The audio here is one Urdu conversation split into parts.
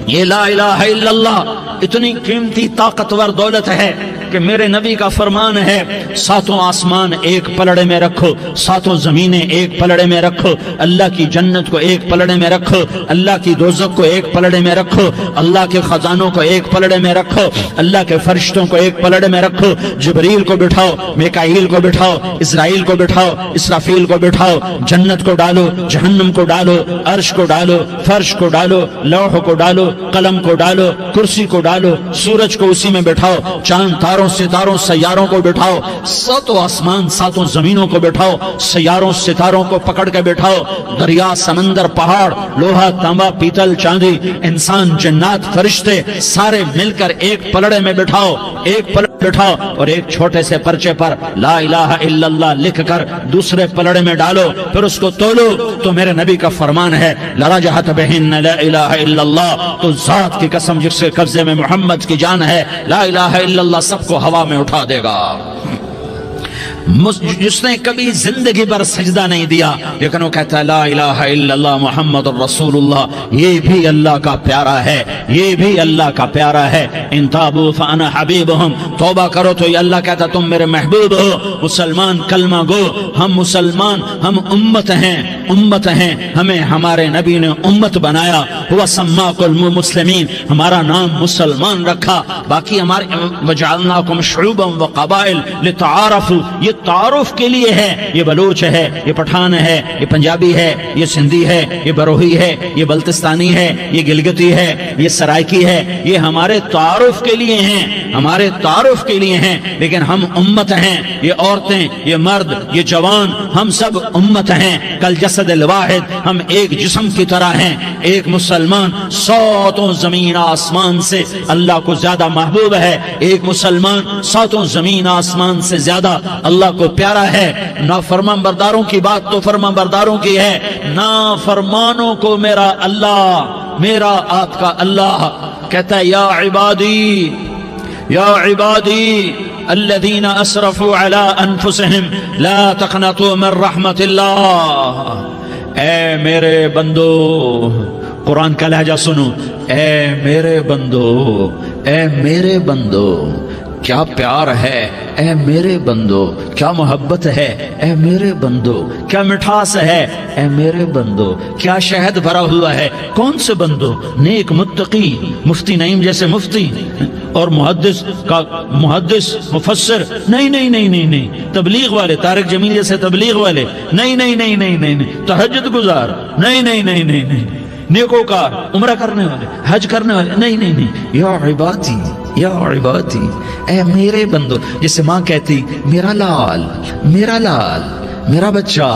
یہ لا الہ الا اللہ اتنی قیمتی طاقتور دولت ہے کہ میرے نبی کا فرمان ہے ساتوں آسمان ایک پلڑے میں رکھو، ساتوں زمینیں ایک پلڑے میں رکھو، اللہ کی جنت کو ایک پلڑے میں رکھو، اللہ کی دوزخ کو ایک پلڑے میں رکھو، اللہ کے خزانوں کو ایک پلڑے میں رکھو، اللہ کے فرشتوں کو ایک پلڑے میں رکھو، جبریل کو بٹھاؤ، میکائیل کو بٹھاؤ، اسرائیل کو بٹھاؤ، اسرافیل کو بٹھاؤ، جنت کو ڈالو، جہنم کو ڈالو، عرش کو ڈالو، فرش کو ڈالو، لوح کو ڈالو، قلم کو ڈالو، کرسی کو ڈالو، سورج کو اسی میں بٹھاؤ، چاند تاروں ستاروں سیاروں کو بٹھاؤ، ساتوں آسمان ساتوں زمینوں کو بٹھاؤ، سیاروں ستاروں کو پکڑ کے بٹھاؤ، دریا سمندر پہاڑ لوہا تانبا پیتل چاندی انسان جنات فرشتے سارے مل کر ایک پلڑے میں بٹھاؤ، ایک پلڑے بٹھاؤ اور ایک چھوٹے سے پرچے پر لا الہ الا اللہ لکھ کر دوسرے پلڑے میں ڈالو، پھر اس کو تولو تو میرے نبی کا فرمان ہے لرجحت بہن لا الہ الا اللہ، تو ذات کی قسم جس کے قبضے میں محمد کی جان ہے لا الہ الا اللہ سب کو ہوا میں اٹھا دے گا۔ جس نے کبھی زندگی پر سجدہ نہیں دیا لیکن وہ کہتا ہے لا الہ الا اللہ محمد الرسول اللہ، یہ بھی اللہ کا پیارا ہے، یہ بھی اللہ کا پیارا ہے۔ ان تابوا فانا حبیبہم، توبہ کرو تو یہ اللہ کہتا تم میرے محبوب ہو۔ مسلمان کلمہ گو، ہم مسلمان، ہم امت ہیں، امت ہیں، ہمیں ہمارے نبی نے امت بنایا، ہوا سماکم المسلمین، ہمارا نام مسلمان رکھا، باقی ہمارے وجعلناکم شعوبا وقبائل لتعارفوا، یہ تعارف کے لیے ہے، یہ بلوچ ہے، یہ پٹھان ہے، یہ پنجابی ہے، یہ سندھی ہے، یہ بروہی ہے، یہ بلتستانی ہے، یہ گلگتی ہے، یہ سرائکی ہے، یہ ہمارے تعارف کے لیے ہیں، ہمارے تعارف کے لیے ہیں، لیکن ہم امت ہیں، یہ عورتیں، یہ مرد، یہ جوان، ہم سب امت ہیں، کل جسد الواحد، ہم ایک جسم کی طرح ہیں۔ ایک مسلمان ساتوں زمین آسمان سے اللہ کو زیادہ محبوب ہے، ایک مسلمان ساتوں زمین آسمان سے زیادہ اللہ کو پیارا ہے۔ نافرمان برداروں کی بات تو فرمان برداروں کی ہے، نافرمانوں کو میرا اللہ، میرا آپ کا اللہ کہتا ہے یا عبادی، یا عبادی الذین اسرفوا علی انفسہم لا تقنطوا من رحمت اللہ، اے میرے بندو، قرآن کا لہجہ سنو، اے میرے بندو، اے میرے بندو، کیا پیار ہے، اے میرے بندو، کیا محبت ہے، اے میرے بندو، کیا مٹھاس ہے، اے میرے بندو، کیا شہد بھرا ہوا ہے۔ کون سے بندو؟ نیک متقی، مفتی نعیم جیسے مفتی اور محدث کا محدث مفسر، نہیں نہیں نہیں نہیں نہیں، تبلیغ والے، طارق جمیل جیسے تبلیغ والے، نہیں نہیں نہیں نہیں نہیں، تہجد گزار، نہیں نہیں نہیں نہیں نہیں، نیکوکار، عمرہ کرنے والے، حج کرنے والے، نہیں نہیں نہیں، یا عبادی، یا عبادی، اے میرے بندو، جسے ماں کہتی میرا لال، میرا لال، میرا بچہ،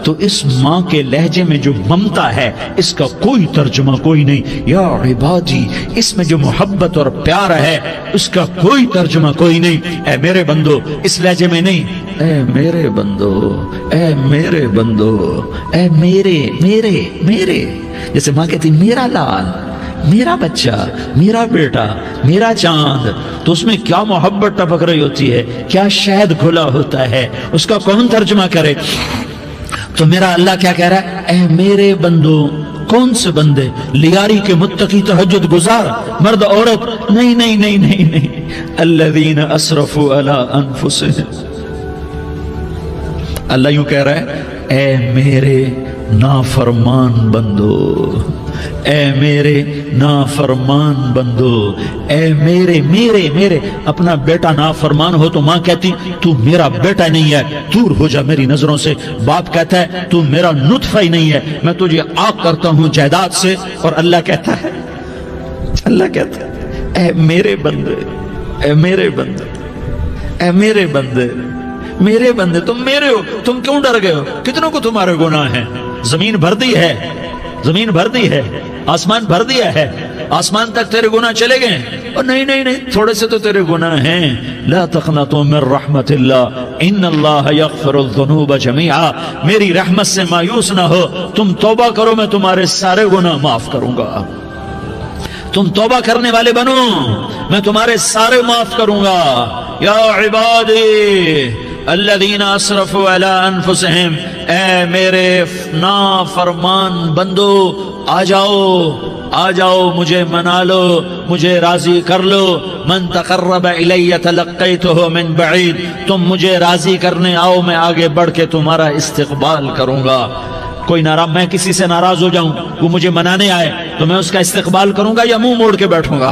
تو اس ماں کے لہجے میں جو ممتا ہے اس کا کوئی ترجمہ کوئی نہیں۔ یا عبادی، اس میں جو محبت اور پیار ہے اس کا کوئی ترجمہ کوئی نہیں۔ اے میرے بندو اس لہجے میں نہیں، اے میرے بندو، اے میرے بندو، اے میرے میرے میرے، جیسے ماں کہتی میرا لال، میرا بچہ، میرا بیٹا، میرا چاند، تو اس میں کیا محبت ٹپک رہی ہوتی ہے، کیا شہد کھلا ہوتا ہے، اس کا کون ترجمہ کرے؟ تو میرا اللہ کیا کہہ رہا ہے؟ اے میرے بندو، کون سے بندے؟ لیاری کے متقی تہجد گزار، مرد عورت، نہیں نہیں نہیں نہیں نہیں، الذین اسرفوا علی انفسہم، اللہ یوں کہہ رہا ہے اے میرے نافرمان بندو، اے میرے نافرمان بندو، اے میرے میرے میرے۔ اپنا بیٹا نافرمان ہو تو ماں کہتی تو میرا بیٹا نہیں ہے، دور ہو جا میری نظروں سے۔ باپ کہتا ہے تو میرا نطفہ ہی نہیں ہے، میں تجھے آگ کرتا ہوں جائیداد سے۔ اور اللہ کہتا ہے، اللہ کہتا ہے اے میرے بندے، اے میرے بندے، اے میرے بندے، میرے بندے، تم میرے ہو، تم کیوں ڈر گئے ہو؟ کتنوں کو تمہارے گناہ ہیں؟ زمین بھر دی ہے، زمین بھر دی ہے، آسمان بھر دیا ہے، آسمان تک تیرے گناہ چلے گئے۔ اور نہیں نہیں نہیں، تھوڑے سے تو تیرے گناہ ہیں۔ لا تقنطوا من رحمت اللہ ان اللہ یغفر الذنوب جميعا، میری رحمت سے مایوس نہ ہو، تم توبہ کرو میں تمہارے سارے گناہ معاف کروں گا۔ تم توبہ کرنے والے بنو، میں تمہارے سارے معاف کروں گا۔ یا عبادی الذین اسرفوا علی انفسہم، اے میرے نافرمان بندو آ جاؤ مجھے منا لو، مجھے راضی کر لو۔ من تقرب الی تلقیتہ من بعید، تم مجھے راضی کرنے آؤ، میں آگے بڑھ کے تمہارا استقبال کروں گا۔ کوئی ناراض، میں کسی سے ناراض ہو جاؤں، وہ مجھے منانے آئے تو میں اس کا استقبال کروں گا یا منہ موڑ کے بیٹھوں گا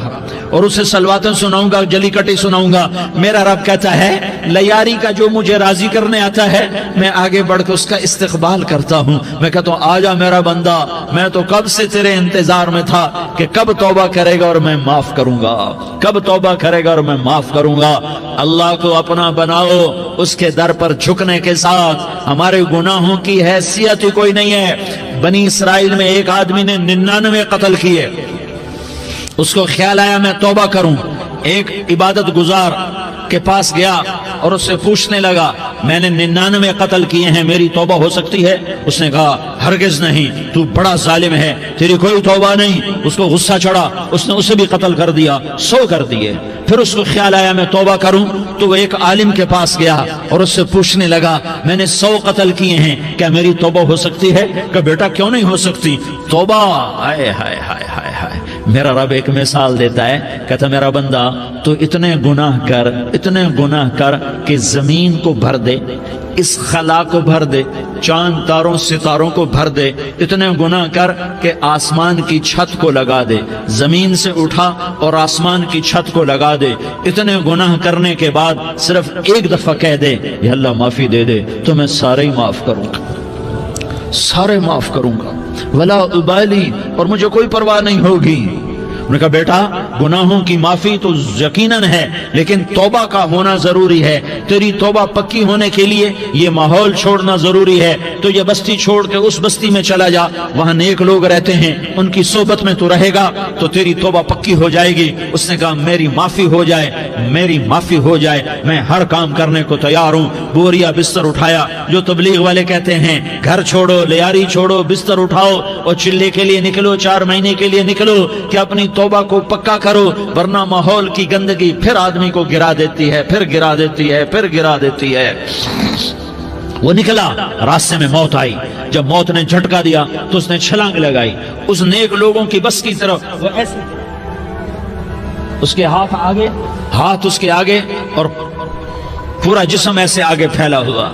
اور اسے سلواتیں سناؤں گا، جلی کٹی سناؤں گا؟ میرا رب کہتا ہے لیاری کا جو مجھے راضی کرنے آتا ہے میں آگے بڑھ کے اس کا استقبال کرتا ہوں۔ میں کہتا ہوں آ جا میرا بندہ، میں تو کب سے تیرے انتظار میں تھا کہ کب توبہ کرے گا اور میں معاف کروں گا، کب توبہ کرے گا اور میں معاف کروں گا۔ اللہ کو اپنا بناؤ، اس کے در پر جھکنے کے ساتھ ہمارے گناہوں کی حیثیت ہی کوئی نہیں ہے۔ بنی اسرائیل میں ایک آدمی نے 99 قتل کیے، اس کو خیال آیا میں توبہ کروں، ایک عبادت گزار کے پاس گیا اور اس سے پوچھنے لگا میں نے 99 قتل کیے ہیں، میری توبہ ہو سکتی ہے؟ اس نے کہا ہرگز نہیں، تو بڑا ظالم ہے، تیری کوئی توبہ نہیں۔ اس کو غصہ چڑھا، اس نے اسے بھی قتل کر دیا، 100 کر دیے۔ پھر اس کو خیال آیا میں توبہ کروں، تو وہ ایک عالم کے پاس گیا اور اس سے پوچھنے لگا میں نے 100 قتل کیے ہیں، کیا میری توبہ ہو سکتی ہے؟ کہ بیٹا کیوں نہیں ہو سکتی توبہ؟ ہائے ہائے ہائے ہائے ہائے۔ میرا رب ایک مثال دیتا ہے، کہتا میرا بندہ تو اتنے گناہ کر کہ زمین کو بھر دے، اس خلا کو بھر دے، چاند تاروں ستاروں کو بھر دے، اتنے گناہ کر کہ آسمان کی چھت کو لگا دے، زمین سے اٹھا اور آسمان کی چھت کو لگا دے۔ اتنے گناہ کرنے کے بعد صرف ایک دفعہ کہہ دے یا اللہ معافی دے دے تو میں سارے ہی معاف کروں گا، سارے معاف کروں گا، ولا ابالی، اور مجھے کوئی پرواہ نہیں ہوگی۔ انہوں نے کہا بیٹا گناہوں کی معافی تو یقیناً ہے لیکن توبہ کا ہونا ضروری ہے، تیری توبہ پکی ہونے کے لیے یہ ماحول چھوڑنا ضروری ہے۔ تو یہ بستی چھوڑ کے اس بستی میں چلا جا، وہاں نیک لوگ رہتے ہیں، ان کی صحبت میں تو رہے گا تو تیری توبہ پکی ہو جائے گی۔ اس نے کہا میری معافی ہو جائے، میری معافی ہو جائے، میں ہر کام کرنے کو تیار ہوں۔ بوریا بستر اٹھایا، جو تبلیغ والے کہتے ہیں گھر چھوڑو، لیاری چھوڑو، بستر اٹھاؤ اور چلے کے لیے نکلو، 4 مہینے کے لیے نکلو کہ اپنی توبہ کو پکا کرو، ورنہ ماحول کی گندگی پھر آدمی کو گرا دیتی ہے، پھر گرا دیتی ہے، پھر گرا دیتی ہے۔ وہ نکلا، راستے میں موت آئی، جب موت نے جھٹکا دیا تو اس نے چھلانگ لگائی اس نیک لوگوں کی بس کی طرف، وہ ایسے اس کے ہاتھ اس کے آگے اور پورا جسم ایسے آگے پھیلا ہوا۔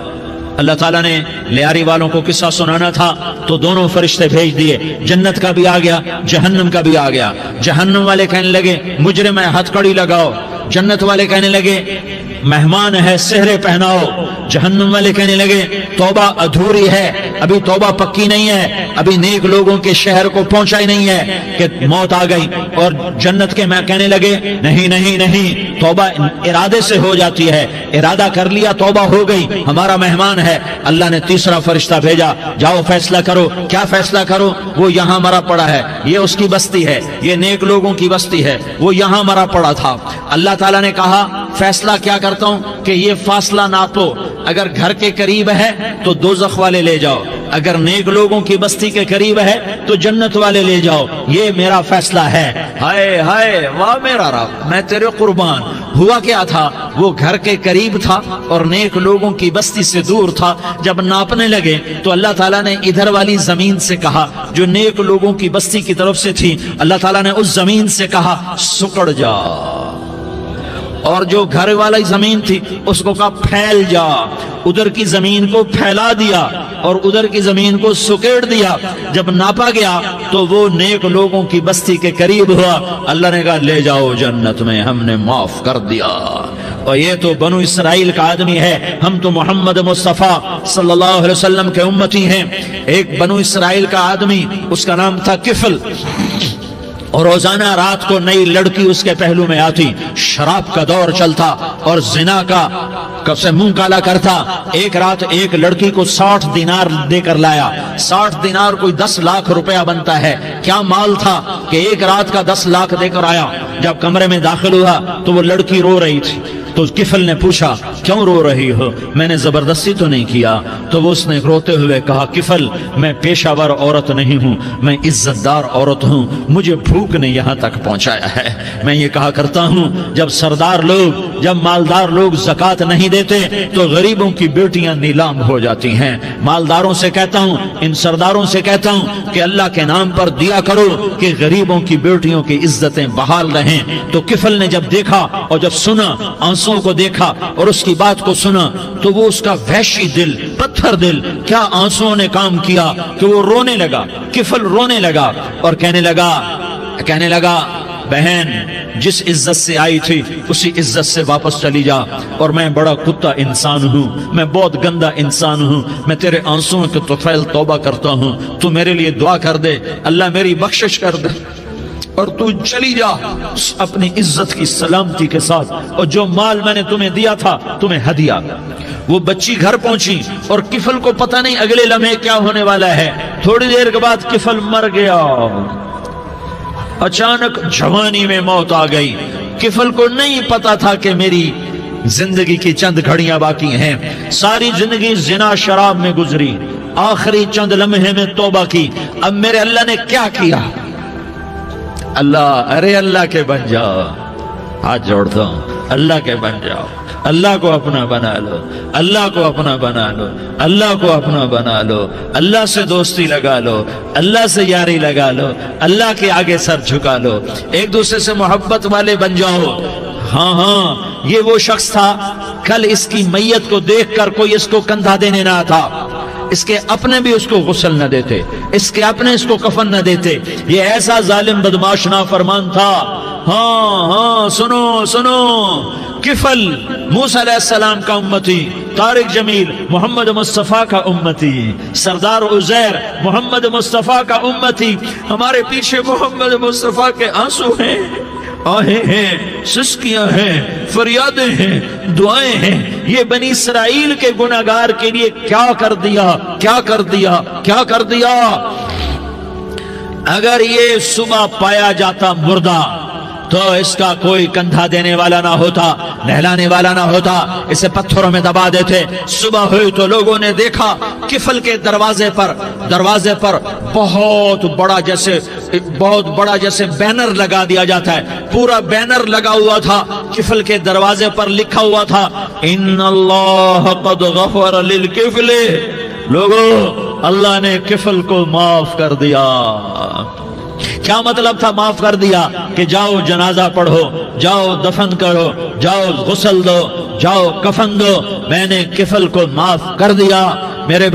اللہ تعالیٰ نے لیاری والوں کو قصہ سنانا تھا تو دونوں فرشتے بھیج دیے، جنت کا بھی آ گیا، جہنم کا بھی آ گیا۔ جہنم والے کہنے لگے مجرم ہے ہتھ کڑی لگاؤ، جنت والے کہنے لگے مہمان ہے سہرے پہناؤ۔ جہنم والے کہنے لگے توبہ ادھوری ہے، ابھی توبہ پکی نہیں ہے، ابھی نیک لوگوں کے شہر کو پہنچا ہی نہیں ہے کہ موت آ گئی۔ اور جنت کے میں کہنے لگے نہیں نہیں نہیں، توبہ ارادے سے ہو جاتی ہے، ارادہ کر لیا توبہ ہو گئی، ہمارا مہمان ہے۔ اللہ نے تیسرا فرشتہ بھیجا، جاؤ فیصلہ کرو۔ کیا فیصلہ کرو؟ وہ یہاں مرا پڑا ہے، یہ اس کی بستی ہے، یہ نیک لوگوں کی بستی ہے، وہ یہاں مرا پڑا تھا۔ اللہ تعالیٰ نے کہا فیصلہ کیا کرتا ہوں کہ یہ فاصلہ ناپو، اگر گھر کے قریب ہے تو دوزخ والے لے جاؤ، اگر نیک لوگوں کی بستی کے قریب ہے تو جنت والے لے جاؤ، یہ میرا فیصلہ ہے۔ ہائے ہائے واہ میرا رب، میں تیرے قربان۔ ہوا کیا تھا؟ وہ گھر کے قریب تھا اور نیک لوگوں کی بستی سے دور تھا۔ جب ناپنے لگے تو اللہ تعالیٰ نے ادھر والی زمین سے کہا جو نیک لوگوں کی بستی کی طرف سے تھی، اللہ تعالیٰ نے اس زمین سے کہا سکڑ جا، اور جو گھر والی زمین تھی اس کو کہا پھیل جا۔ ادھر کی زمین کو پھیلا دیا اور ادھر کی زمین کو سکیڑ دیا۔ جب ناپا گیا تو وہ نیک لوگوں کی بستی کے قریب ہوا۔ اللہ نے کہا لے جاؤ جنت میں، ہم نے معاف کر دیا۔ اور یہ تو بنو اسرائیل کا آدمی ہے، ہم تو محمد مصطفیٰ صلی اللہ علیہ وسلم کے امتی ہیں۔ ایک بنو اسرائیل کا آدمی، اس کا نام تھا کفل، اور روزانہ رات کو نئی لڑکی اس کے پہلو میں آتی، شراب کا دور چلتا اور زنا کا سے منہ کالا کرتا۔ ایک رات ایک لڑکی کو 60 دینار دے کر لایا۔ 60 دینار کوئی 10 لاکھ روپیہ بنتا ہے۔ کیا مال تھا کہ ایک رات کا 10 لاکھ دے کر آیا۔ جب کمرے میں داخل ہوا تو وہ لڑکی رو رہی تھی، تو کفل نے پوچھا کیوں رو رہی ہو؟ میں نے زبردستی تو نہیں کیا۔ تو وہ اس نے روتے ہوئے کہا کفل میں پیشہ ور عورت نہیں ہوں، میں عزت دار عورت ہوں، مجھے بھوک نے یہاں تک پہنچایا ہے۔ میں یہ کہا کرتا ہوں جب سردار لوگ، جب مالدار لوگ زکوٰۃ نہیں دیتے تو غریبوں کی بیٹیاں نیلام ہو جاتی ہیں۔ مالداروں سے کہتا ہوں، ان سرداروں سے کہتا ہوں کہ اللہ کے نام پر دیا کرو کہ غریبوں کی بیٹیوں کی عزتیں بحال رہیں۔ تو کفل نے جب دیکھا اور جب سنا، آنسو کو دیکھا اور اس کی بات کو سنا، تو وہ اس کا وحشی دل، پتھر دل، کیا آنسوؤں نے کام کیا کہ وہ رونے لگا۔ کفل رونے لگا اور کہنے لگا بہن جس عزت سے آئی تھی اسی عزت سے واپس چلی جا، اور میں بڑا کتا انسان ہوں، میں بہت گندا انسان ہوں، میں تیرے آنسوؤں کے طفیل توبہ کرتا ہوں، تو میرے لیے دعا کر دے، اللہ میری بخشش کر دے، اور تو چلی جا اپنی عزت کی سلامتی کے ساتھ، اور جو مال میں نے تمہیں دیا تھا تمہیں ہدیہ۔ وہ بچی گھر پہنچی اور کفل کو پتہ نہیں اگلے لمحے کیا ہونے والا ہے۔ تھوڑی دیر کے بعد کفل مر گیا، اچانک جوانی میں موت آ گئی۔ کفل کو نہیں پتا تھا کہ میری زندگی کی چند گھڑیاں باقی ہیں، ساری زندگی زنا شراب میں گزری، آخری چند لمحے میں توبہ کی۔ اب میرے اللہ نے کیا کیا؟ اللہ کے بن جاؤ، ہاتھ جوڑتا ہوں، اللہ کے بن جاؤ، اللہ کو اپنا بنا لو، اللہ کو اپنا بنا لو، اللہ کو اپنا بنا لو، اللہ سے دوستی لگا لو، اللہ سے یاری لگا لو، اللہ کے آگے سر جھکا لو، ایک دوسرے سے محبت والے بن جاؤ۔ ہاں یہ وہ شخص تھا، کل اس کی میت کو دیکھ کر کوئی اس کو کندھا دینے نہ تھا، اس کے اپنے بھی اس کو غسل نہ دیتے، اس کے اپنے اس کو کفن نہ دیتے، یہ ایسا ظالم بدماش نافرمان تھا۔ ہاں سنو، کفل موسیٰ علیہ السلام کا امتی، طارق جمیل محمد مصطفیٰ کا امتی، سردار عزیر محمد مصطفیٰ کا امتی، ہمارے پیچھے محمد مصطفیٰ کے آنسو ہیں، آہیں ہیں، سسکیاں ہیں، فریادیں ہیں، دعائیں ہیں۔ یہ بنی اسرائیل کے گناہگار کے لیے کیا کر دیا۔ اگر یہ صبح پایا جاتا مردہ تو اس کا کوئی کندھا دینے والا نہ ہوتا، نہلانے والا نہ ہوتا، اسے پتھروں میں دبا دیتے۔ صبح ہوئی تو لوگوں نے دیکھا کفل کے دروازے پر بہت بڑا جیسے بینر لگا دیا جاتا ہے، پورا بینر لگا ہوا تھا، کفل کے دروازے پر لکھا ہوا تھا ان اللہ قد غفر للکفل، لوگوں اللہ نے کفل کو معاف کر دیا۔ کیا مطلب تھا معاف کر دیا؟ کہ جاؤ جنازہ پڑھو، جاؤ دفن کرو، جاؤ غسل دو، جاؤ کفن دو، میں نے کفل کو معاف کر دیا۔ میرے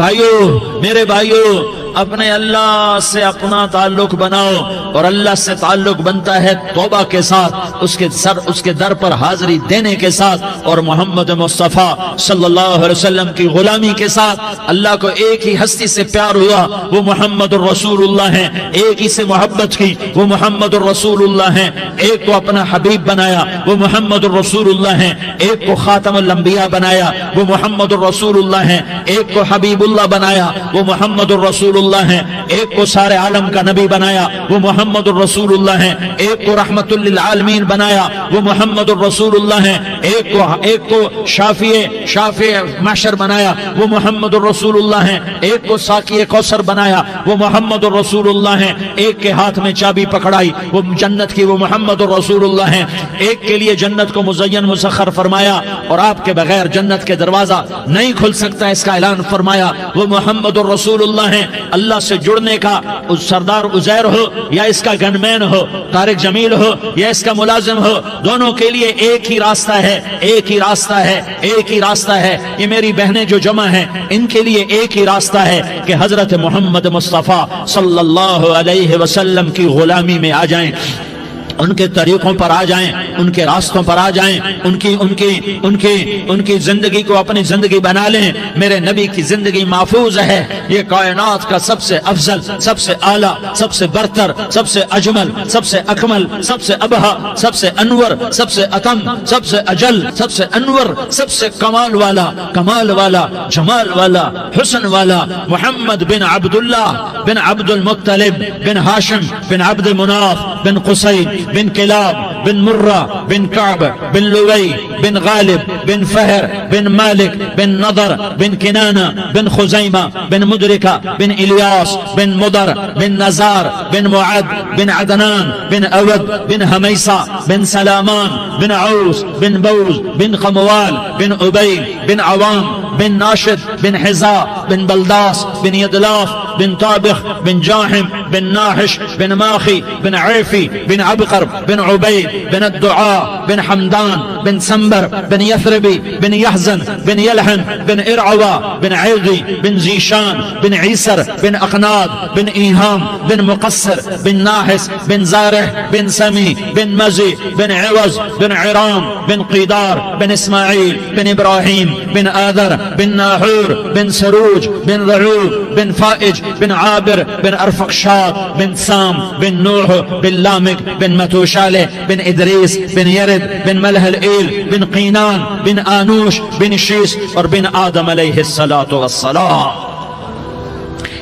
بھائیو اپنے اللہ سے اپنا تعلق بناؤ، اور اللہ سے تعلق بنتا ہے توبہ کے ساتھ، اس کے در پر حاضری دینے کے ساتھ، اور محمد مصطفیٰ صلی اللہ علیہ وسلم کی غلامی کے ساتھ۔ اللہ کو ایک ہی ہستی سے پیار ہوا، وہ محمد الرسول اللہ ہیں، ایک ہی سے محبت کی، وہ محمد الرسول اللہ ہیں، ایک کو اپنا حبیب بنایا، وہ محمد الرسول اللہ ہیں، ایک کو خاتم الانبیاء بنایا، وہ محمد الرسول اللہ ہیں، ایک کو حبیب اللہ بنایا، وہ محمد الرسول اللہ ہیں، ایک کو سارے عالم کا نبی بنایا، وہ محمد الرسول اللہ ہیں، ایک کو رحمت للعالمین بنایا، وہ محمد الرسول اللہ ہیں، ایک کو شافع محشر بنایا، وہ محمد الرسول اللہ ہیں، ایک کو ساقی کوثر بنایا، وہ محمد الرسول اللہ ہیں، ایک کے ہاتھ میں چابی پکڑائی وہ جنت کی، وہ محمد الرسول اللہ ہیں، ایک کے لیے جنت کو مزین مسخر فرمایا، اور آپ کے بغیر جنت کے دروازہ نہیں کھل سکتا اس کا اعلان فرمایا، وہ محمد الرسول اللہ ہیں۔ اللہ سے جڑنے کا سردار عزیر ہو یا اس کا گن مین ہو، طارق جمیل ہو یا اس کا ملازم ہو، دونوں کے لیے ایک ہی راستہ ہے۔ یہ میری بہنیں جو جمع ہیں ان کے لیے ایک ہی راستہ ہے کہ حضرت محمد مصطفیٰ صلی اللہ علیہ وسلم کی غلامی میں آ جائیں، ان کے طریقوں پر آ جائیں، ان کے راستوں پر آ جائیں، ان کی زندگی کو اپنی زندگی بنا لیں۔ میرے نبی کی زندگی محفوظ ہے، یہ کائنات کا سب سے افضل، سب سے اعلیٰ، سب سے برتر، سب سے اجمل، سب سے اکمل، سب سے ابہا، سب سے انور، سب سے اتم، سب سے اجل، سب سے انور، سب سے کمال والا، جمال والا، حسن والا، محمد بن عبداللہ بن عبد المطلب بن ہاشم بن عبد مناف بن قصی بن کلاب بن مرہ بن کعب بن لوی بن غالب بن فہر بن مالک بن نضر بن کنانہ بن خزیمہ بن مدرکہ بن الیاس بن مدر بن نزار بن معد بن عدنان بن اود بن حمیسہ بن سلامان بن عوس بن بوز بن خموال بن عبیل بن عوام بن ناشد بن حزاء بن بلداس بن يدلاف بن طابخ بن جاحم بن ناحش بن ماخي بن عيفي بن عبقر بن عبيد بن الدعاء بن حمدان بن سنبر بن يثربي بن يحزن بن يلحن بن إرعوى بن عيضي بن زيشان بن عيسر بن أقناد بن إيهام بن مقصر بن ناحس بن زارح بن سمي بن مزي بن عوز بن عرام بن قيدار بن إسماعيل بن إبراهيم بن آذر بن ناحور بن سروج بن ضعوب بن فائج بن عابر بن أرفقشاد بن سام بن نوح بن لامك بن متوشالة بن إدريس بن يرد بن ملح الإيل بن قينان بن آنوش بن شيس اور بن آدم علیہ الصلاة والسلام.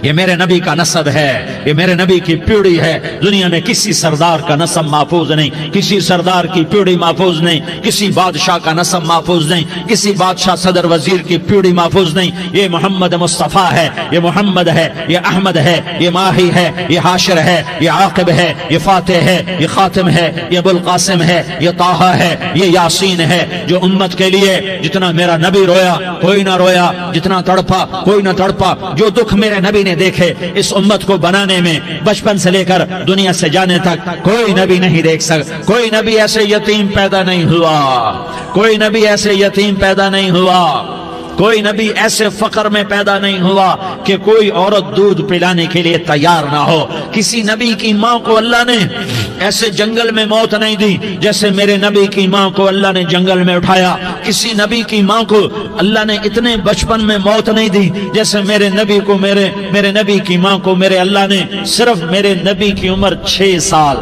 یہ میرے نبی کا نسب ہے، یہ میرے نبی کی پیڑھی ہے. دنیا میں کسی سردار کا نسب محفوظ نہیں، کسی سردار کی پیڑھی محفوظ نہیں، کسی بادشاہ کا نسب محفوظ نہیں، کسی بادشاہ صدر وزیر کی پیڑھی محفوظ نہیں. یہ محمد مصطفیٰ ہے، یہ محمد ہے، یہ احمد ہے، یہ ماہی ہے، یہ حاشر ہے، یہ عاقب ہے، یہ فاتح ہے، یہ خاتم ہے، یہ ابو القاسم ہے، یہ طٰہٰ ہے، یہ یاسین ہے. جو امت کے لیے جتنا میرا نبی رویا کوئی نہ رویا، جتنا تڑپا کوئی نہ تڑپا، جو دکھ میرے نبی نے دیکھے اس امت کو بنانے میں، بچپن سے لے کر دنیا سے جانے تک کوئی نبی نہیں دیکھ سکتا. کوئی نبی ایسے یتیم پیدا نہیں ہوا، کوئی نبی ایسے یتیم پیدا نہیں ہوا، کوئی نبی ایسے فقر میں پیدا نہیں ہوا کہ کوئی عورت دودھ پلانے کے لیے تیار نہ ہو. کسی نبی کی ماں کو اللہ نے ایسے جنگل میں موت نہیں دی جیسے میرے نبی کی ماں کو اللہ نے جنگل میں اٹھایا. کسی نبی کی ماں کو اللہ نے اتنے بچپن میں موت نہیں دی جیسے میرے نبی کو میرے نبی کی ماں کو میرے اللہ نے صرف میرے نبی کی عمر 6 سال،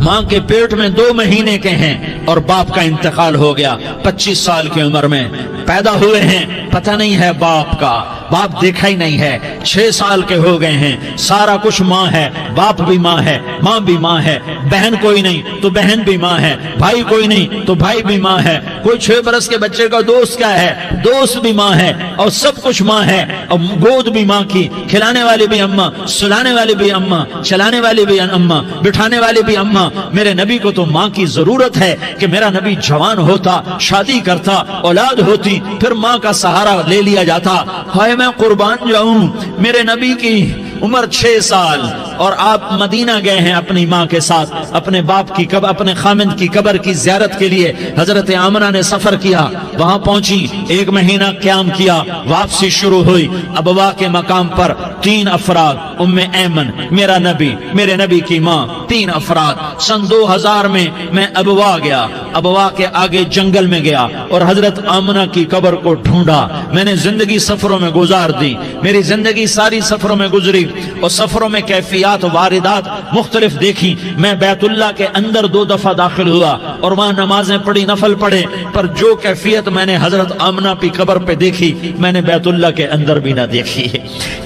ماں کے پیٹ میں 2 مہینے کے ہیں اور باپ کا انتقال ہو گیا. 25 سال کی عمر میں پیدا ہوئے ہیں، پتہ نہیں ہے باپ کا، باپ دیکھا ہی نہیں ہے. 6 سال کے ہو گئے ہیں، سارا کچھ ماں ہے، باپ بھی ماں ہے، ماں بھی ماں ہے، بہن کوئی نہیں تو بہن بھی ماں ہے، بھائی کوئی نہیں تو بھائی بھی ماں ہے. کوئی 6 برس کے بچے کا دوست کیا ہے، دوست بھی ماں ہے، اور سب کچھ ماں ہے. اور گود بھی ماں کی، کھلانے والی بھی اماں، سلانے والی بھی اماں، چلانے والی بھی اماں، بٹھانے والی بھی اماں. میرے نبی کو تو ماں کی ضرورت ہے کہ میرا نبی جوان ہوتا، شادی کرتا، اولاد ہوتی، پھر ماں کا سہارا لے لیا جاتا. ہائے میں قربان جاؤں، میرے نبی کی عمر 6 سال اور آپ مدینہ گئے ہیں اپنی ماں کے ساتھ، اپنے باپ کی اپنے خامند کی قبر کی زیارت کے لیے. حضرت آمنہ نے سفر کیا، وہاں پہنچی، 1 مہینہ قیام کیا، واپسی شروع ہوئی. ابوا کے مقام پر 3 افراد، ام ایمن، میرا نبی، میرے نبی کی ماں، 3 افراد. سن 2000 میں ابوا گیا، ابوا کے آگے جنگل میں گیا اور حضرت آمنہ کی قبر کو ڈھونڈا. میں نے زندگی سفروں میں گزار دی، میری زندگی ساری سفروں میں گزری اور سفروں میں کیفیات واردات مختلف دیکھی. میں بیت اللہ کے اندر 2 دفعہ داخل ہوا اور وہاں نمازیں پڑھی، نفل پڑھے، پر جو کیفیت میں نے حضرت آمنہ کی قبر پہ دیکھی میں نے بیت اللہ کے اندر بھی نہ دیکھی.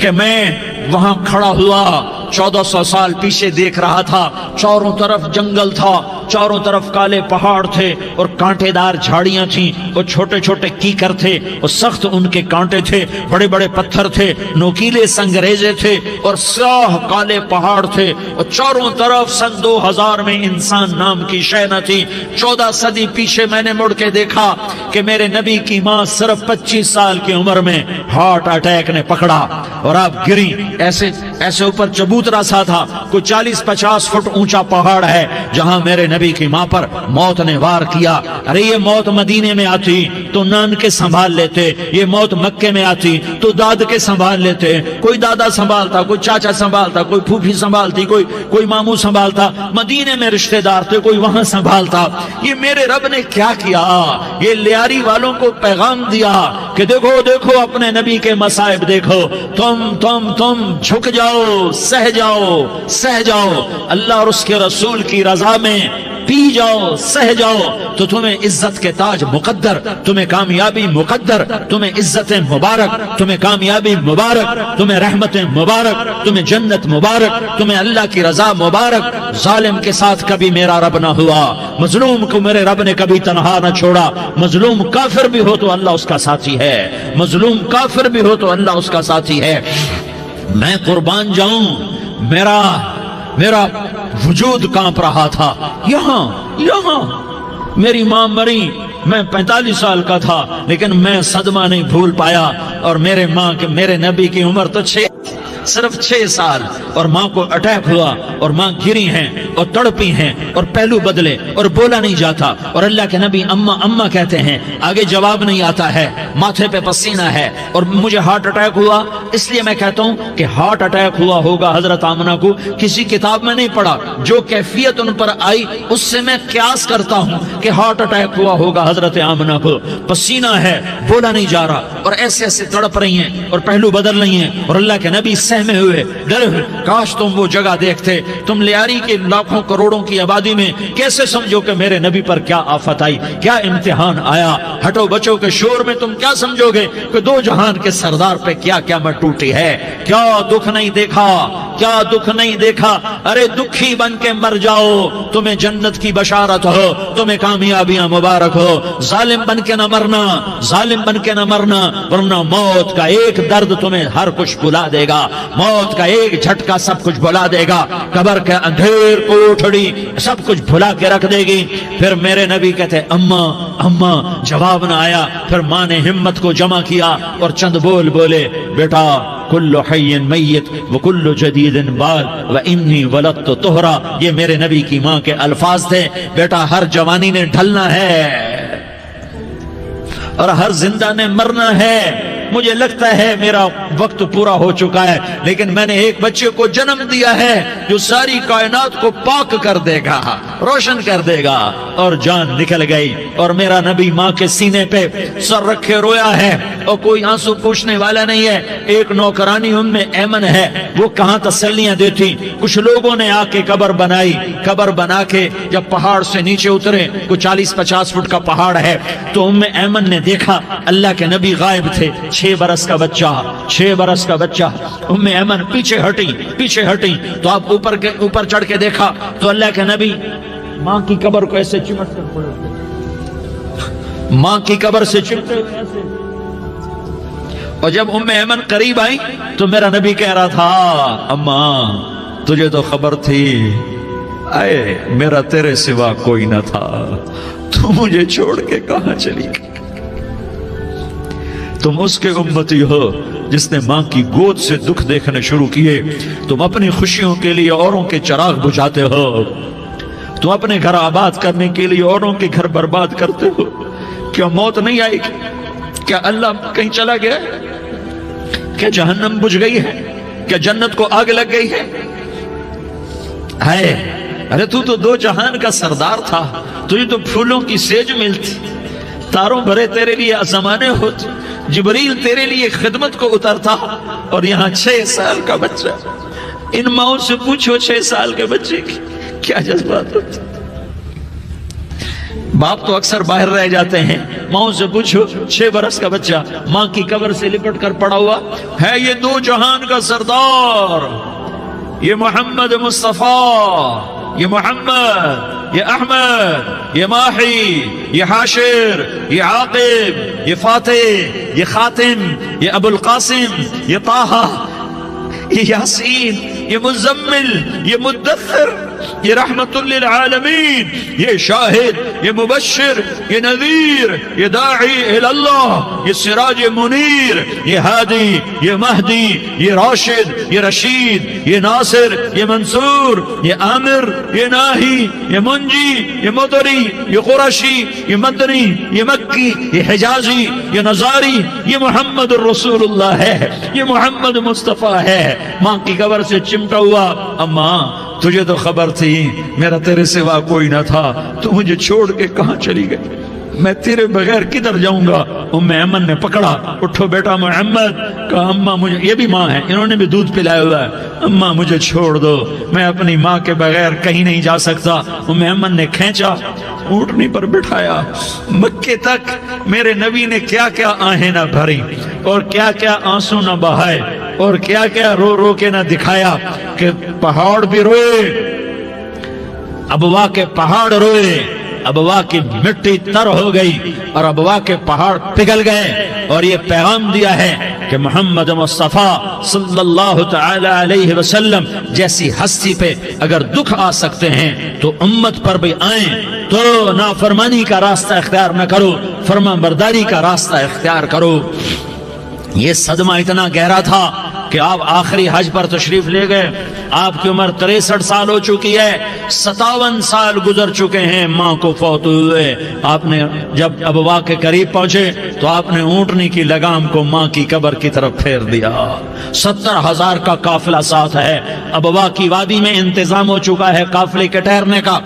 کہ میں وہاں کھڑا ہوا 1400 سال پیچھے دیکھ رہا تھا، چاروں طرف جنگل تھا، چاروں طرف کالے پہاڑ تھے اور کانٹے دار جھاڑیاں تھیں اور چھوٹے چھوٹے کیکر تھے اور سخت ان کے کانٹے تھے، بڑے بڑے پتھر تھے، نوکیلے سنگریزے تھے اور سیاہ کالے پہاڑ تھے اور چاروں طرف. سن 2000 میں انسان نام کی شے نہ تھی. 14 صدی پیچھے میں نے مڑ کے دیکھا کہ میرے نبی کی ماں صرف 25 سال کی عمر میں ہارٹ اٹیک نے پکڑا اور آپ گری. ایسے اوپر چبوترا سا تھا، کوئی 40-50 فٹ اونچا پہاڑ ہے جہاں میرے نبی کی ماں پر موت نے وار کیا. ارے یہ موت مدینے میں آتی تو نان کے سنبھال لیتے، یہ موت مکے میں آتی تو داد کے سنبھال لیتے. کوئی دادا سنبھالتا، کوئی چاچا سنبھالتا، کوئی پھوپھی سنبھالتی، کوئی ماموں سنبھالتا. مدینے میں رشتہ دار تھے، کوئی وہاں سنبھالتا. یہ میرے رب نے کیا کیا؟ یہ لیاری والوں کو پیغام دیا کہ دیکھو دیکھو اپنے نبی کے مصائب دیکھو، تم جھک جاؤ، سہ جاؤ. اللہ اور اس کے رسول کی رضا میں پی جاؤ سہ جاؤ تو تمہیں عزت کے تاج مقدر، تمہیں کامیابی مقدر، تمہیں عزت مبارک، تمہیں کامیابی مبارک، تمہیں رحمت مبارک، تمہیں جنت مبارک، تمہیں اللہ کی رضا مبارک۔ ظالم کے ساتھ کبھی میرا رب نہ ہوا، مظلوم کو میرے رب نے کبھی تنہا نہ چھوڑا۔ مظلوم کافر بھی ہو تو اللہ اس کا ساتھی ہے، مظلوم کافر بھی ہو تو اللہ اس کا ساتھی ہے۔ میں قربان جاؤں، میرا وجود کانپ رہا تھا۔ یہاں میری ماں مری، میں 45 سال کا تھا، لیکن میں صدمہ نہیں بھول پایا۔ اور میرے نبی کی عمر تو صرف 6 سال، اور ماں کو اٹیک ہوا اور ماں گری ہیں اور تڑپی ہیں اور پہلو بدلے اور بولا نہیں جاتا، اور اللہ کے نبی اماں اماں کہتے ہیں، آگے جواب نہیں آتا ہے، ماتھے پہ پسینہ ہے، اور مجھے ہارٹ اٹیک ہوا۔ اس لیے میں کہتا ہوں کہ ہارٹ اٹیک ہوا ہوگا حضرت آمنہ کو، کسی کتاب میں نہیں پڑھا، جو کیفیت ان پر آئی اس سے میں قیاس کرتا ہوں کہ ہارٹ اٹیک ہوا ہوگا حضرت آمنہ کو۔ پسینہ ہے، بولا نہیں جا رہا، اور ایسے ایسے تڑپ رہی ہیں اور پہلو بدل رہی ہیں، اور اللہ کے نبی سہمے ہوئے ڈرے ہوئے۔ کاش تم وہ جگہ دیکھتے، تم لیاری کے لاکھوں کروڑوں کی آبادی میں کیسے سمجھو کہ میرے نبی پر کیا آفت آئی، کیا امتحان آیا۔ ہٹو بچوں کے شور میں تم کیا سمجھو گے کہ دو جہان کے سردار پہ کیا قیامت ٹوٹی ہے۔ کیا دکھ نہیں دیکھا، کیا دکھ نہیں دیکھا۔ ارے دکھی بن کے مر جاؤ، تمہیں جنت کی بشارت ہو، تمہیں کامیابیاں مبارک ہو۔ ظالم بن کے نہ مرنا، ظالم بن کے نہ مرنا، ورنہ موت کا ایک درد تمہیں ہر کچھ بھلا دے گا، موت کا ایک جھٹکا سب کچھ بھلا دے گا، قبر کے اندھیر کوٹھڑی سب کچھ بھلا کے رکھ دے گی۔ پھر میرے نبی کہتے اماں اماں، جواب نہ آیا۔ پھر ماں نے ہمت کو جمع کیا اور چند بول بولے، بیٹا کل حی میت وکل جدید بال وانی ولدت طہرا۔ یہ میرے نبی کی ماں کے الفاظ تھے، بیٹا ہر جوانی نے ڈھلنا ہے اور ہر زندہ نے مرنا ہے۔ مجھے لگتا ہے میرا وقت پورا ہو چکا ہے، لیکن میں نے ایک بچے کو جنم دیا ہے جو ساری کائنات کو پاک کر دے گا، روشن کر دے گا۔ اور جان نکل گئی، اور میرا نبی ماں کے سینے پہ سر رکھے رویا ہے، اور کوئی آنسو پوچھنے والا نہیں ہے۔ ایک نوکرانی ام ایمن ہے، وہ کہاں تسلیاں دیتی۔ کچھ لوگوں نے آ کے قبر بنائی، قبر بنا کے جب پہاڑ سے نیچے اترے، کوئی 40-50 فٹ کا پہاڑ ہے، تو ام ایمن نے دیکھا اللہ کے نبی غائب تھے، 6 برس کا بچہ، 6 برس کا بچہ۔ ام ایمن پیچھے ہٹی تو آپ اوپر چڑھ کے دیکھا تو اللہ کے نبی ماں کی قبر کو ایسے چمٹ کر پڑے، ماں کی قبر سے چمٹے ہوئے ایسے۔ اور جب ام ایمن قریب آئی تو میرا نبی کہہ رہا تھا، اماں تجھے تو خبر تھی، اے میرا تیرے سوا کوئی نہ تھا، تو مجھے چھوڑ کے کہاں چلی گئی۔ تم اس کے امتی ہو جس نے ماں کی گود سے دکھ دیکھنے شروع کیے۔ تم اپنی خوشیوں کے لیے اوروں کے چراغ بجھاتے ہو، تم اپنے گھر آباد کرنے کے لیے اوروں کے گھر برباد کرتے ہو۔ کیا موت نہیں آئے گی؟ کیا اللہ کہیں چلا گیا؟ کیا جہنم بجھ گئی ہے؟ کیا جنت کو آگ لگ گئی ہے؟ ارے تو 2 جہان کا سردار تھا، تجھے تو پھولوں کی سیج ملتی، تاروں بھرے تیرے لیے زمانے ہوتے، جبریل تیرے لیے خدمت کو اترتا، اور یہاں 6 سال کا بچہ۔ ان ماؤں سے پوچھو 6 سال کے بچے کی کیا جذبات ہوتے۔ باپ تو اکثر باہر رہ جاتے ہیں، ماؤں سے پوچھو 6 برس کا بچہ ماں کی قبر سے لپٹ کر پڑا ہوا ہے۔ یہ 2 جہان کا سردار، یہ محمد مصطفیٰ، یہ محمد، یہ احمد، یہ ماہی، یہ حاشر، یہ عاقب، یہ فاتح، یہ خاتم، یہ ابو القاسم، یہ طٰہٰ، یہ یاسین، یہ مزمل، یہ مدثر، یہ رحمت للعالمین، یہ شاہد، یہ مبشر، یہ نذیر، یہ داعی اللہ، یہ سراج منیر، یہ ہادی، یہ مہدی، یہ راشد، یہ رشید، یہ ناصر، یہ منصور، یہ عامر، یہ ناہی، یہ منجی، یہ مدری، یہ قرشی، یہ مدنی، یہ مکی، یہ حجازی، یہ نظاری، یہ محمد الرسول اللہ ہے، یہ محمد مصطفیٰ ہے۔ ماں کی قبر سے چمٹا ہوا، اماں تجھے تو خبر تھی میرا تیرے سوا کوئی نہ تھا، تو مجھے چھوڑ کے کہاں چلی گئی۔ میں تیرے بغیر کدھر جاؤں گا؟ ایمن نے پکڑا، اٹھو بیٹا محمد، کہا اماں مجھے، یہ بھی ماں ہے، انہوں نے بھی دودھ پلایا ہوا ہے، اماں مجھے چھوڑ دو، میں اپنی ماں کے بغیر کہیں نہیں جا سکتا۔ ایمن نے کھینچا، اونٹنی پر بٹھایا، مکے تک میرے نبی نے کیا کیا آہیں نہ بھری اور کیا کیا آنسو نہ بہائے اور کیا کیا رو رو کے نہ دکھایا کہ پہاڑ بھی روئے، ابوا کے پہاڑ روئے، ابوا کی مٹی تر ہو گئی اور ابوا کے پہاڑ پگھل گئے، اور یہ پیغام دیا ہے کہ محمد مصطفیٰ صلی اللہ تعالی علیہ وسلم جیسی ہستی پہ اگر دکھ آ سکتے ہیں تو امت پر بھی آئیں، تو نافرمانی کا راستہ اختیار نہ کرو، فرما برداری کا راستہ اختیار کرو۔ یہ صدمہ اتنا گہرا تھا کہ آپ آخری حج پر تشریف لے گئے، آپ کی عمر 63 سال ہو چکی ہے، 57 سال گزر چکے ہیں ماں کو فوت ہوئے۔ آپ نے جب ابوا کے قریب پہنچے تو آپ نے اونٹنی کی لگام کو ماں کی قبر کی طرف پھیر دیا۔ 70,000 کا قافلہ ساتھ ہے، ابوا کی وادی میں انتظام ہو چکا ہے قافلے کے ٹھہرنے کا۔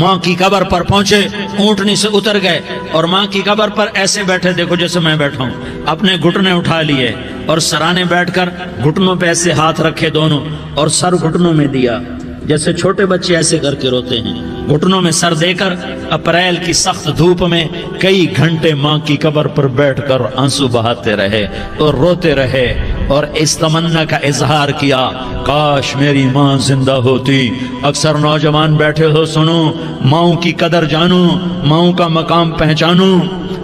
ماں کی قبر پر پہنچے، اونٹنی سے اتر گئے اور ماں کی قبر پر ایسے بیٹھے، دیکھو جیسے میں بیٹھا ہوں، اپنے گھٹنے اٹھا لیے اور سرانے بیٹھ کر گھٹنوں پہ ایسے ہاتھ رکھے دونوں اور سر گھٹنوں میں دیا، جیسے چھوٹے بچے ایسے کر کے روتے ہیں، گھٹنوں میں سر دے کر اپریل کی سخت دھوپ میں کئی گھنٹے ماں کی قبر پر بیٹھ کر آنسو بہاتے رہے اور روتے رہے اور اس تمنا کا اظہار کیا، کاش میری ماں زندہ ہوتی۔ اکثر نوجوان بیٹھے ہو، سنو، ماؤں کی قدر جانو، ماؤں کا مقام پہچانو،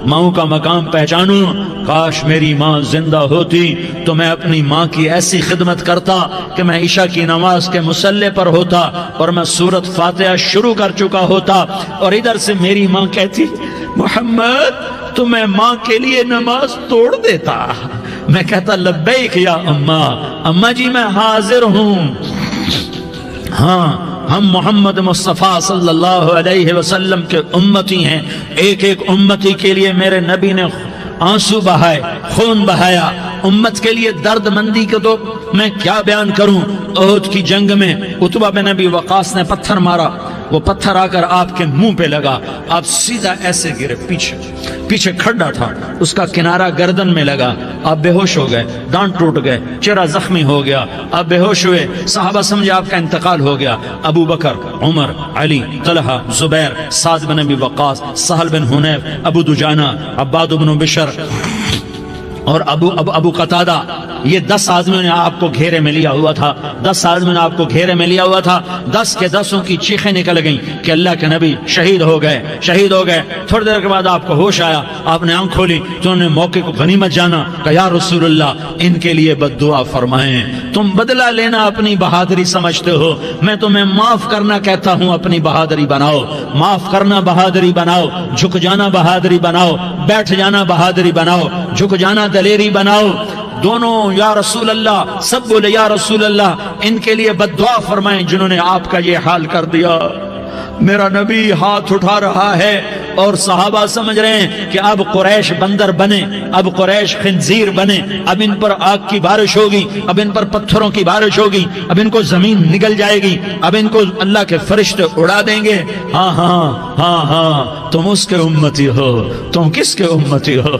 ماؤں کا مقام پہچانو۔ کاش میری ماں زندہ ہوتی تو میں اپنی ماں کی ایسی خدمت کرتا کہ میں عشاء کی نماز کے مصلی پر ہوتا اور میں سورۃ فاتحہ شروع کر چکا ہوتا، اور ادھر سے میری ماں کہتی محمد تو میں ماں کے لیے نماز توڑ دیتا، میں کہتا لبیک یا اماں، اماں جی میں حاضر ہوں۔ ہاں، ہم محمد مصطفیٰ صلی اللہ علیہ وسلم کے امتی ہیں، ایک ایک امتی کے لیے میرے نبی نے آنسو بہائے، خون بہایا، امت کے لیے درد مندی کو تو میں کیا بیان کروں۔ احد کی جنگ میں عتبہ بن ابی وقاص نے پتھر مارا، وہ پتھر آ کر آپ کے منہ پہ لگا، آپ سیدھا ایسے گرے، پیچھے کھڈا تھا، اس کا کنارہ گردن میں لگا، آپ بے ہوش ہو گئے، دانت ٹوٹ گئے، چہرہ زخمی ہو گیا، آپ بے ہوش ہوئے، صحابہ سمجھے آپ کا انتقال ہو گیا۔ ابو بکر، عمر، علی، طلحہ، زبیر، سعد بن ابی وقاص، سہل بن حنیف، ابو دجانہ، عباد بن بشر اور ابو قتادہ، یہ 10 آدمیوں نے آپ کو گھیرے میں لیا ہوا تھا، 10 آدمیوں نے آپ کو گھیرے میں لیا ہوا تھا، 10 کے 10 کی چیخیں نکل گئیں کہ اللہ کے نبی شہید ہو گئے۔ تھوڑی دیر کے بعد آپ کو ہوش آیا، آپ نے آنکھ کھولی تو انہوں نے موقع کو غنیمت جانا کہ یا رسول اللہ ان کے لیے بد دعا فرمائیں، تم بدلہ لینا اپنی بہادری سمجھتے ہو، میں تمہیں معاف کرنا کہتا ہوں، اپنی بہادری بناؤ، معاف کرنا بہادری بناؤ، جھک جانا بہادری بناؤ، بیٹھ جانا بہادری بناؤ، جھک جانا دلیری بناؤ۔ دونوں یا رسول اللہ، سب بولے یا رسول اللہ، ان کے لیے بد دعا فرمائیں جنہوں نے آپ کا یہ حال کر دیا۔ میرا نبی ہاتھ اٹھا رہا ہے اور صحابہ سمجھ رہے ہیں کہ اب قریش بندر بنے، اب قریش خنزیر بنے، اب ان پر آگ کی بارش ہوگی، اب ان پر پتھروں کی بارش ہوگی، اب ان کو زمین نگل جائے گی، اب ان کو اللہ کے فرشتے اڑا دیں گے۔ ہاں ہاں ہاں ہاں، تم اس کے امتی ہو۔ تم کس کے امتی ہو؟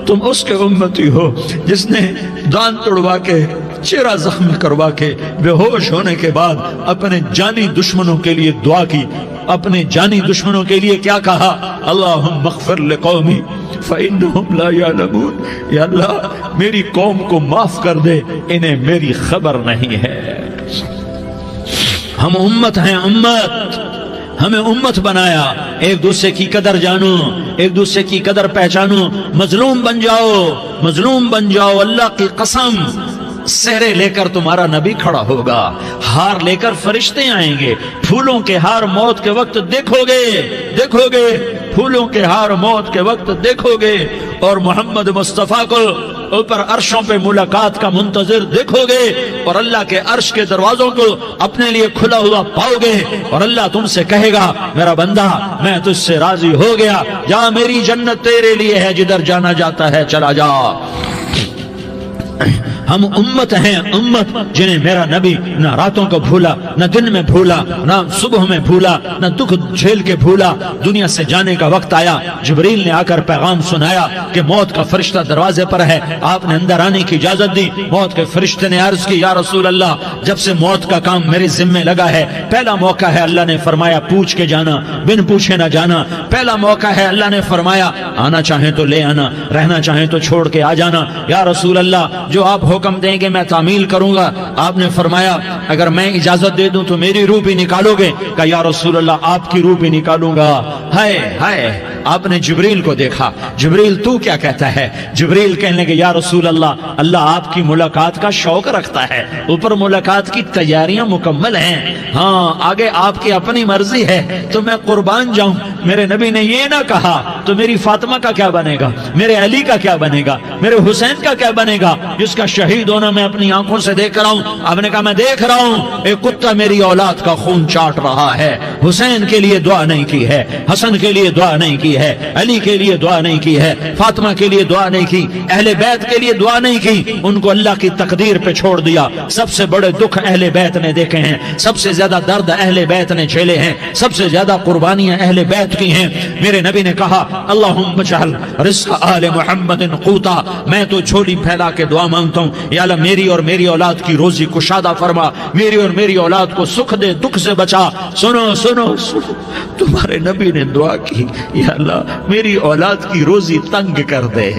تم اس کے امتی ہو جس نے دان توڑوا کے، چہرہ زخم کروا کے، بے ہوش ہونے کے بعد اپنے جانی دشمنوں کے لیے دعا کی، اپنے جانی دشمنوں کے لیے کیا کہا؟ اللہم اغفر لقومی فإنہم لا یعلمون، یا اللہ میری قوم کو معاف کر دے، انہیں میری خبر نہیں ہے۔ ہم امت ہیں، امت، ہمیں امت بنایا، ایک دوسرے کی قدر جانو، ایک دوسرے کی قدر پہچانو، مظلوم بن جاؤ، مظلوم بن جاؤ، اللہ کی قسم سہرے لے کر تمہارا نبی کھڑا ہوگا، ہار لے کر فرشتے آئیں گے، پھولوں کے ہار موت کے وقت دیکھو گے، پھولوں کے ہار موت کے وقت دیکھو گے، اور محمد مصطفیٰ کو اوپر عرشوں پہ ملاقات کا منتظر دیکھو گے، اور اللہ کے عرش کے دروازوں کو اپنے لیے کھلا ہوا پاؤ گے، اور اللہ تم سے کہے گا میرا بندہ میں تجھ سے راضی ہو گیا، جا میری جنت تیرے لیے ہے، جدھر جانا جاتا ہے چلا جا۔ ہم امت ہیں، امت جنہیں میرا نبی نہ راتوں کو بھولا، نہ دن میں بھولا، نہ صبح میں بھولا، نہ دکھ جھیل کے بھولا۔ دنیا سے جانے کا وقت آیا، جبریل نے آ کر پیغام سنایا کہ موت کا فرشتہ دروازے پر ہے، آپ نے اندر آنے کی اجازت دی۔ موت کے فرشتے نے عرض کی، یا رسول اللہ، جب سے موت کا کام میرے ذمہ لگا ہے، پہلا موقع ہے، اللہ نے فرمایا پوچھ کے جانا، بن پوچھے نہ جانا۔ پہلا موقع ہے، اللہ نے فرمایا آنا چاہیں تو لے آنا، رہنا چاہیں تو چھوڑ کے آ جانا۔ یا رسول اللہ، جو آپ حکم دیں گے میں تعمیل کروں گا۔ آپ نے فرمایا اگر میں اجازت دے دوں تو میری روح بھی نکالو گے؟ کہا یا رسول اللہ، آپ کی روح بھی نکالوں گا۔ ہائے ہائے، آپ نے جبریل کو دیکھا، جبریل تو کیا کہتا ہے؟ جبریل کہنے لگے یا رسول اللہ، اللہ آپ کی ملاقات کا شوق رکھتا ہے، اوپر ملاقات کی تیاریاں مکمل ہیں، ہاں آگے آپ کی اپنی مرضی ہے تو میں قربان جاؤں۔ میرے نبی نے یہ نہ کہا تو میری فاطمہ کا کیا بنے گا، میرے علی کا کیا بنے گا، میرے حسین کا کیا بنے گا، جس کا شہید ہونا میں اپنی آنکھوں سے دیکھ رہا ہوں۔ آپ نے کہا میں دیکھ رہا ہوں، ایک کتا میری اولاد کا خون چاٹ رہا ہے۔ حسین کے لیے دعا نہیں کی ہے، حسن کے لیے دعا نہیں کی ہے، علی کے لیے دعا نہیں کی ہے، فاطمہ کے لیے دعا نہیں کی، اہل بیت کے لیے دعا نہیں کی، ان کو اللہ کی تقدیر پہ چھوڑ دیا۔ سب سے بڑے دکھ اہل بیت نے دیکھے ہیں، سب سے زیادہ درد اہل بیت نے جھیلے ہیں، سب سے زیادہ قربانیاں اہل بیت کی ہیں۔ میرے نبی نے کہا اللہم اجعل رزق آل محمد قوتا، میں تو جھولی پھیلا کے دعا مانگتا ہوں، یا اللہ میری اور میری اولاد کی روزی کشادہ فرما، میری اور میری اولاد کو سکھ دے، دکھ سے بچا۔ سنو سنو سنو، تمہارے نبی نے دعا کی، یا اللہ میری اولاد کی روزی تنگ کر دے،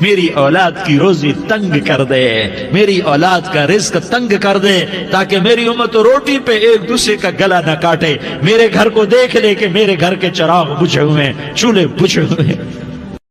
میری اولاد کی روزی تنگ کر دے، میری اولاد کا رزق تنگ کر دے، تاکہ میری امت روٹی پہ ایک دوسرے کا گلا نہ کاٹے، میرے گھر کو دیکھ لے کہ میرے گھر کے چراغ بجھے ہوئے ہیں، چولہے بجھے ہوئے ہیں۔